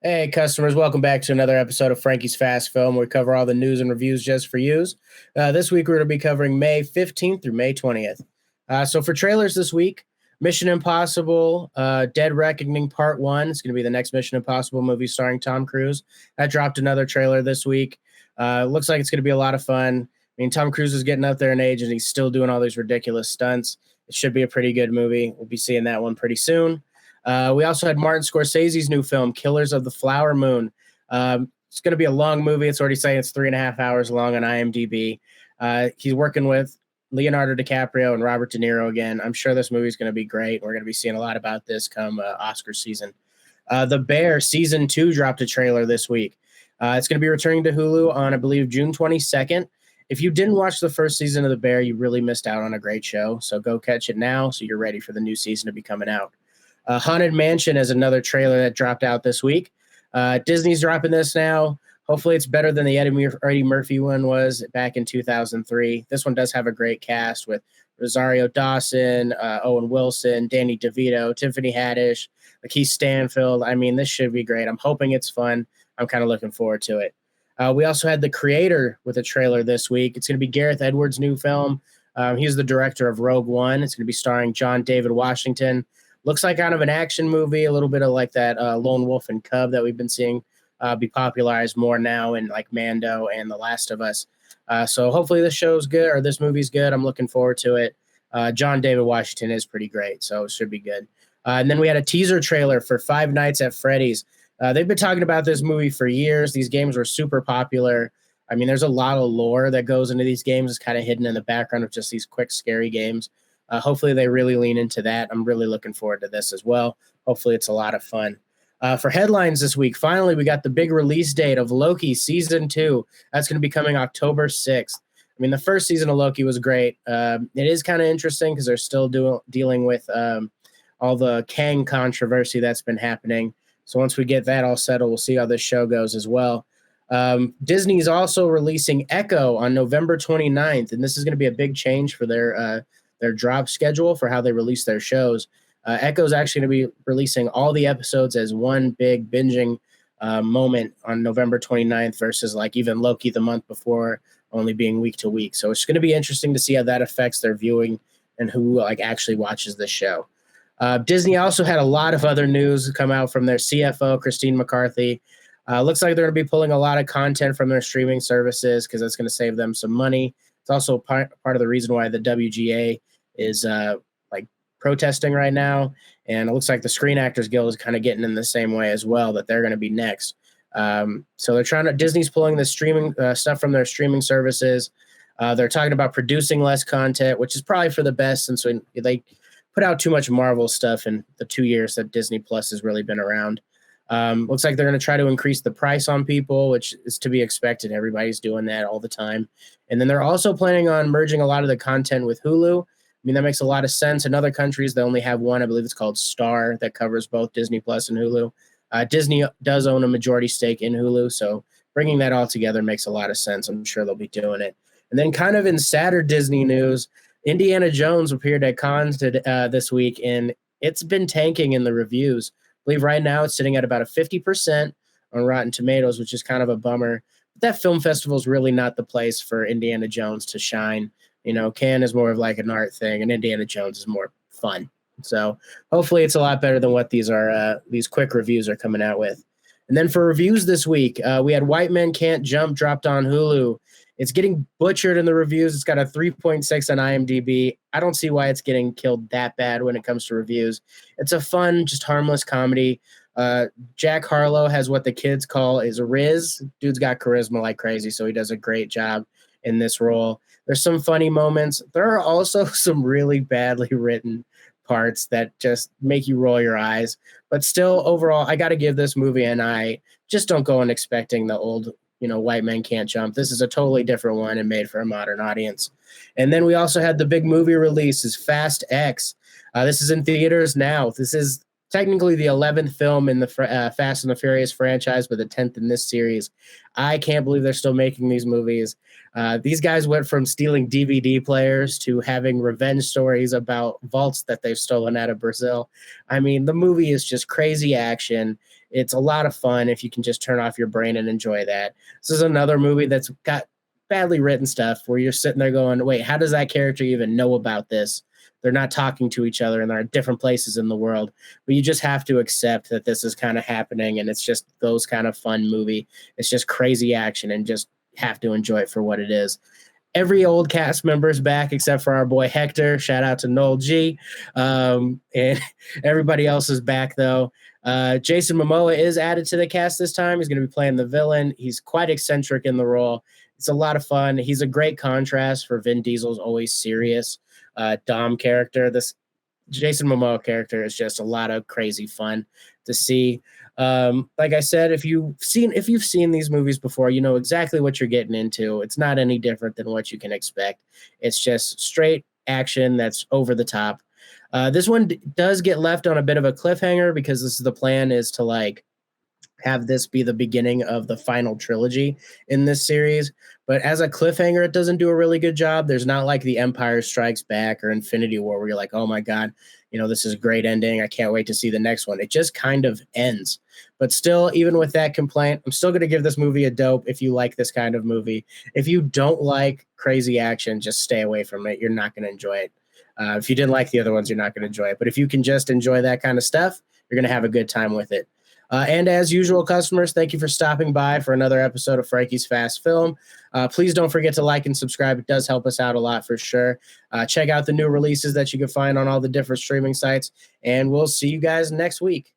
Hey, customers, welcome back to another episode of Frankie's Fast Film, where we cover all the news and reviews just for yous. This week, we're going to be covering May 15th through May 20th. So, for trailers this week, Mission Impossible Dead Reckoning Part 1 is going to be the next Mission Impossible movie starring Tom Cruise. That dropped another trailer this week. Looks like it's going to be a lot of fun. I mean, Tom Cruise is getting up there in age, and he's still doing all these ridiculous stunts. It should be a pretty good movie. We'll be seeing that one pretty soon. We also had Martin Scorsese's new film, Killers of the Flower Moon. It's going to be a long movie. It's already saying it's 3.5 hours long on IMDb. He's working with Leonardo DiCaprio and Robert De Niro again. I'm sure this movie is going to be great. We're going to be seeing a lot about this come Oscar season. The Bear Season 2 dropped a trailer this week. It's going to be returning to Hulu on, I believe, June 22nd. If you didn't watch the first season of The Bear, you really missed out on a great show. So go catch it now so you're ready for the new season to be coming out. Haunted Mansion is another trailer that dropped out this week. Disney's dropping this now. Hopefully it's better than the Eddie Murphy one was back in 2003. This one does have a great cast with Rosario Dawson, Owen Wilson, Danny DeVito, Tiffany Haddish, Lakeith Stanfield. I mean, this should be great. I'm hoping it's fun. I'm kind of looking forward to it. We also had The Creator with a trailer this week. It's going to be Gareth Edwards' new film. He's the director of Rogue One. It's going to be starring John David Washington. Looks like kind of an action movie, a little bit of like that Lone Wolf and Cub that we've been seeing be popularized more now in like Mando and The Last of Us. So hopefully this show's good or this movie's good. I'm looking forward to it. John David Washington is pretty great, so it should be good. And then we had a teaser trailer for Five Nights at Freddy's. They've been talking about this movie for years. These games were super popular. I mean, there's a lot of lore that goes into these games. It's kind of hidden in the background of just these quick, scary games. Hopefully they really lean into that. I'm really looking forward to this as well. Hopefully it's a lot of fun. For headlines this week, finally, we got the big release date of Loki Season 2. That's going to be coming October 6th. I mean, the first season of Loki was great. It is kind of interesting because they're still dealing with all the Kang controversy that's been happening. So once we get that all settled, we'll see how this show goes as well. Disney's also releasing Echo on November 29th, and this is going to be a big change for their drop schedule for how they release their shows. Echo is actually going to be releasing all the episodes as one big binging moment on November 29th versus like even Loki the month before only being week to week. So it's going to be interesting to see how that affects their viewing and who like actually watches this show. Disney also had a lot of other news come out from their CFO, Christine McCarthy. Looks like they're going to be pulling a lot of content from their streaming services because it's going to save them some money. It's also part of the reason why the WGA is like protesting right now. And it looks like the Screen Actors Guild is kind of getting in the same way as well, that they're going to be next. So Disney's pulling the streaming stuff from their streaming services. They're talking about producing less content, which is probably for the best since they put out too much Marvel stuff in the 2 years that Disney Plus has really been around. Looks like they're going to try to increase the price on people, which is to be expected. Everybody's doing that all the time. And then they're also planning on merging a lot of the content with Hulu. I mean, that makes a lot of sense. In other countries, they only have one. I believe it's called Star that covers both Disney Plus and Hulu. Disney does own a majority stake in Hulu, so bringing that all together makes a lot of sense. I'm sure they'll be doing it. And then kind of in sadder Disney news, Indiana Jones appeared at Cannes this week, and it's been tanking in the reviews. I believe right now it's sitting at about a 50% on Rotten Tomatoes, which is kind of a bummer. But that film festival is really not the place for Indiana Jones to shine. You know, Cannes is more of like an art thing, and Indiana Jones is more fun. So hopefully it's a lot better than what these quick reviews are coming out with. And then for reviews this week, we had White Men Can't Jump dropped on Hulu. It's getting butchered in the reviews. It's got a 3.6 on IMDb. I don't see why it's getting killed that bad when it comes to reviews. It's a fun, just harmless comedy. Jack Harlow has what the kids call is Riz. Dude's got charisma like crazy, so he does a great job in this role. There's some funny moments. There are also some really badly written parts that just make you roll your eyes. But still, overall, I got to give this movie an eye. Just don't go in expecting the old, White Men Can't Jump. This is a totally different one and made for a modern audience. And then we also had the big movie release is Fast X. This is in theaters now. This is technically the 11th film in the Fast and the Furious franchise, but the 10th in this series. I can't believe they're still making these movies. These guys went from stealing DVD players to having revenge stories about vaults that they've stolen out of Brazil. I mean, the movie is just crazy action. It's a lot of fun if you can just turn off your brain and enjoy that. This is another movie that's got badly written stuff where you're sitting there going, wait, how does that character even know about this? They're not talking to each other and they're at different places in the world. But you just have to accept that this is kind of happening, and it's just those kind of fun movie. It's just crazy action, and just have to enjoy it for what it is. Every old cast member is back except for our boy Hector. Shout out to Noel G. And everybody else is back, though. Jason Momoa is added to the cast this time. He's going to be playing the villain. He's quite eccentric in the role. It's a lot of fun. He's a great contrast for Vin Diesel's always serious Dom character. This Jason Momoa character is just a lot of crazy fun to see. Like I said, if you've seen these movies before, you know exactly what you're getting into. It's not any different than what you can expect. It's just straight action that's over the top. This one does get left on a bit of a cliffhanger because the plan is to like have this be the beginning of the final trilogy in this series. But as a cliffhanger, it doesn't do a really good job. There's not like the Empire Strikes Back or Infinity War where you're like, oh my God, this is a great ending. I can't wait to see the next one. It just kind of ends. But still, even with that complaint, I'm still going to give this movie a dope if you like this kind of movie. If you don't like crazy action, just stay away from it. You're not going to enjoy it. If you didn't like the other ones, you're not going to enjoy it. But if you can just enjoy that kind of stuff, you're going to have a good time with it. And as usual, customers, thank you for stopping by for another episode of Frankie's Fast Film. Please don't forget to like and subscribe. It does help us out a lot for sure. Check out the new releases that you can find on all the different streaming sites, and we'll see you guys next week.